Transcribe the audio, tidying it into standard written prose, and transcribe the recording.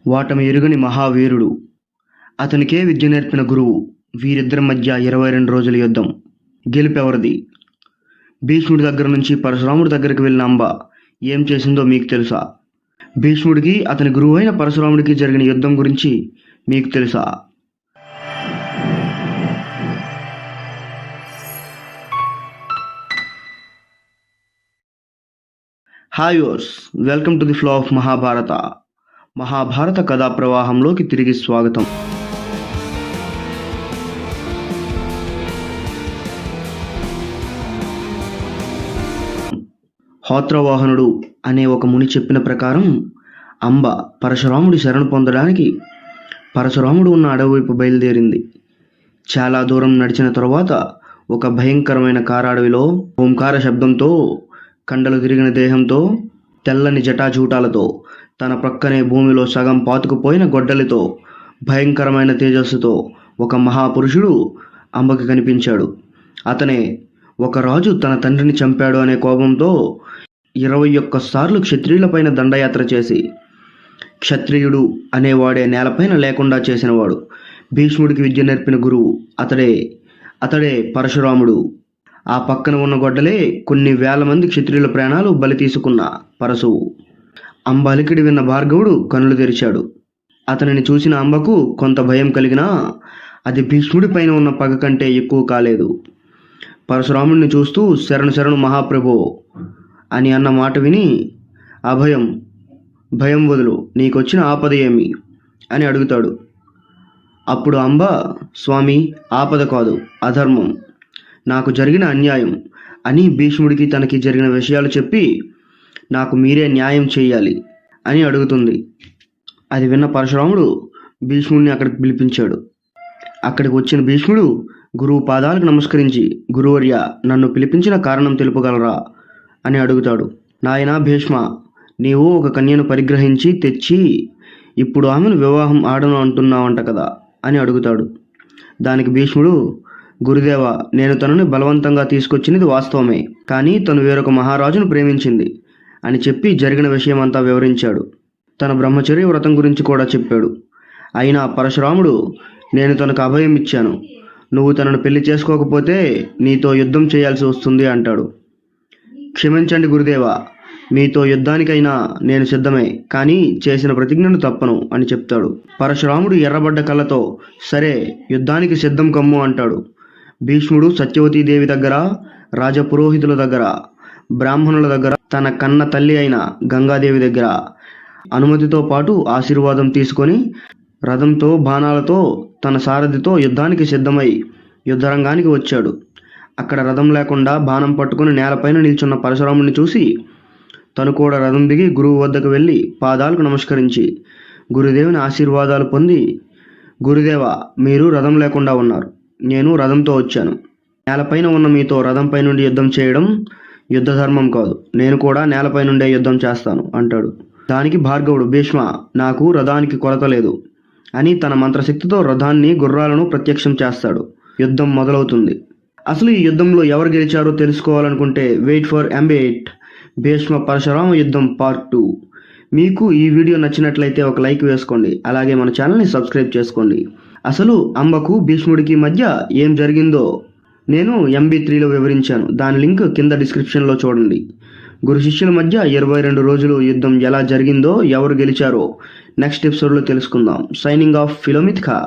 వాటమి ఎరుగని మహావీరుడు, అతనికే విద్య నేర్పిన గురువు. వీరిద్దరి మధ్య 22 రోజుల యుద్ధం. గెలుపెవరిది? భీష్ముడి దగ్గర నుంచి పరశురాముడి దగ్గరికి వెళ్ళిన అంబ ఏం చేసిందో మీకు తెలుసా? భీష్ముడికి అతని గురువు అయిన పరశురాముడికి జరిగిన యుద్ధం గురించి మీకు తెలుసా? Hi yours, welcome to the flow of Mahabharata కథా ప్రవాహంలోకి తిరిగి స్వాగతం. హోత్రవాహనుడు అనే ఒక ముని చెప్పిన ప్రకారం అంబ పరశురాముడి శరణు పొందడానికి పరశురాముడు ఉన్న అడవి వైపు బయలుదేరింది. చాలా దూరం నడిచిన తరువాత ఒక భయంకరమైన కారాడవిలో ఓంకార శబ్దంతో, కండలు తిరిగిన దేహంతో, తెల్లని జటాజూటాలతో, తన ప్రక్కనే భూమిలో సగం పాతుకుపోయిన గొడ్డలితో, భయంకరమైన తేజస్సుతో ఒక మహాపురుషుడు అంబకి కనిపించాడు. అతనే ఒక రాజు తన తండ్రిని చంపాడు అనే కోపంతో 21 సార్లు క్షత్రియులపైన దండయాత్ర చేసి క్షత్రియుడు అనేవాడే నేలపైన లేకుండా చేసినవాడు. భీష్ముడికి విద్య నేర్పిన గురువు అతడే పరశురాముడు. ఆ పక్కన ఉన్న గొడ్డలే కొన్ని వేల మంది క్షత్రియుల ప్రాణాలు బలి తీసుకున్న పరశువు. అంబ అలికిడి విన్న భార్గవుడు కనులు తెరిచాడు. అతనిని చూసిన అంబకు కొంత భయం కలిగినా అది భీష్ముడి పైన ఉన్న పగ కంటే ఎక్కువ కాలేదు. పరశురాముడిని చూస్తూ శరణు మహాప్రభో అని అన్న మాట విని భయం వదులు, నీకొచ్చిన ఆపద ఏమి అని అడుగుతాడు. అప్పుడు అంబ, స్వామి, ఆపద కాదు, అధర్మం, నాకు జరిగిన అన్యాయం అని భీష్ముడికి తనకి జరిగిన విషయాలు చెప్పి నాకు మీరే న్యాయం చేయాలి అని అడుగుతుంది. అది విన్న పరశురాముడు భీష్ముడిని అక్కడికి పిలిపించాడు. అక్కడికి వచ్చిన భీష్ముడు గురువు పాదాలకు నమస్కరించి, గురువర్య, నన్ను పిలిపించిన కారణం తెలుపగలరా అని అడుగుతాడు. నాయనా భీష్మ, నీవు ఒక కన్యను పరిగ్రహించి తెచ్చి ఇప్పుడు ఆమెను వివాహం ఆడను అంటున్నావంట కదా అని అడుగుతాడు. దానికి భీష్ముడు, గురుదేవ, నేను తనని బలవంతంగా తీసుకొచ్చినది వాస్తవమే, కానీ తను వేరొక మహారాజును ప్రేమించింది అని చెప్పి జరిగిన విషయమంతా వివరించాడు. తన బ్రహ్మచర్య వ్రతం గురించి కూడా చెప్పాడు. అయినా పరశురాముడు, నేను తనకు అభయం ఇచ్చాను, నువ్వు తనను పెళ్లి చేసుకోకపోతే నీతో యుద్ధం చేయాల్సి వస్తుంది అంటాడు. క్షమించండి గురుదేవ, మీతో యుద్ధానికైనా నేను సిద్ధమే, కానీ చేసిన ప్రతిజ్ఞను తప్పను అని చెప్తాడు. పరశురాముడు ఎర్రబడ్డ కళ్ళతో, సరే, యుద్ధానికి సిద్ధం కమ్ము అంటాడు. భీష్ముడు సత్యవతీదేవి దగ్గర, రాజపురోహితుల దగ్గర, బ్రాహ్మణుల దగ్గర, తన కన్న తల్లి అయిన గంగాదేవి దగ్గర అనుమతితో పాటు ఆశీర్వాదం తీసుకొని రథంతో, బాణాలతో, తన సారథితో యుద్ధానికి సిద్ధమై యుద్ధరంగానికి వచ్చాడు. అక్కడ రథం లేకుండా బాణం పట్టుకుని నేలపైన నిల్చున్న పరశురాముడిని చూసి తను కూడా రథం దిగి గురువు వద్దకు వెళ్ళి పాదాలకు నమస్కరించి గురుదేవుని ఆశీర్వాదాలు పొంది, గురుదేవ, మీరు రథం లేకుండా ఉన్నారు, నేను రథంతో వచ్చాను. నేలపైన ఉన్న మీతో రథంపై నుండి యుద్ధం చేయడం యుద్ధ ధర్మం కాదు, నేను కూడా నేలపై నుండే యుద్ధం చేస్తాను అంటాడు. దానికి భార్గవుడు, భీష్మ, నాకు రథానికి కొరత లేదు అని తన మంత్రశక్తితో రథాన్ని, గుర్రాలను ప్రత్యక్షం చేస్తాడు. యుద్ధం మొదలవుతుంది. అసలు ఈ యుద్ధంలో ఎవరు గెలిచారో తెలుసుకోవాలనుకుంటే వెయిట్ ఫర్ ఎంబ్8 భీష్మ పరశురామ యుద్ధం పార్ట్ 2. మీకు ఈ వీడియో నచ్చినట్లయితే ఒక లైక్ వేసుకోండి, అలాగే మన ఛానల్ని సబ్స్క్రైబ్ చేసుకోండి. అసలు అంబకు భీష్ముడికి మధ్య ఏం జరిగిందో నేను MB3లో వివరించాను. దాని లింక్ కింద డిస్క్రిప్షన్లో చూడండి. గురు శిష్యుల మధ్య 22 రోజులు యుద్ధం ఎలా జరిగిందో, ఎవరు గెలిచారో నెక్స్ట్ ఎపిసోడ్లో తెలుసుకుందాం. సైనింగ్ ఆఫ్ ఫిలోమిత్ ఖా.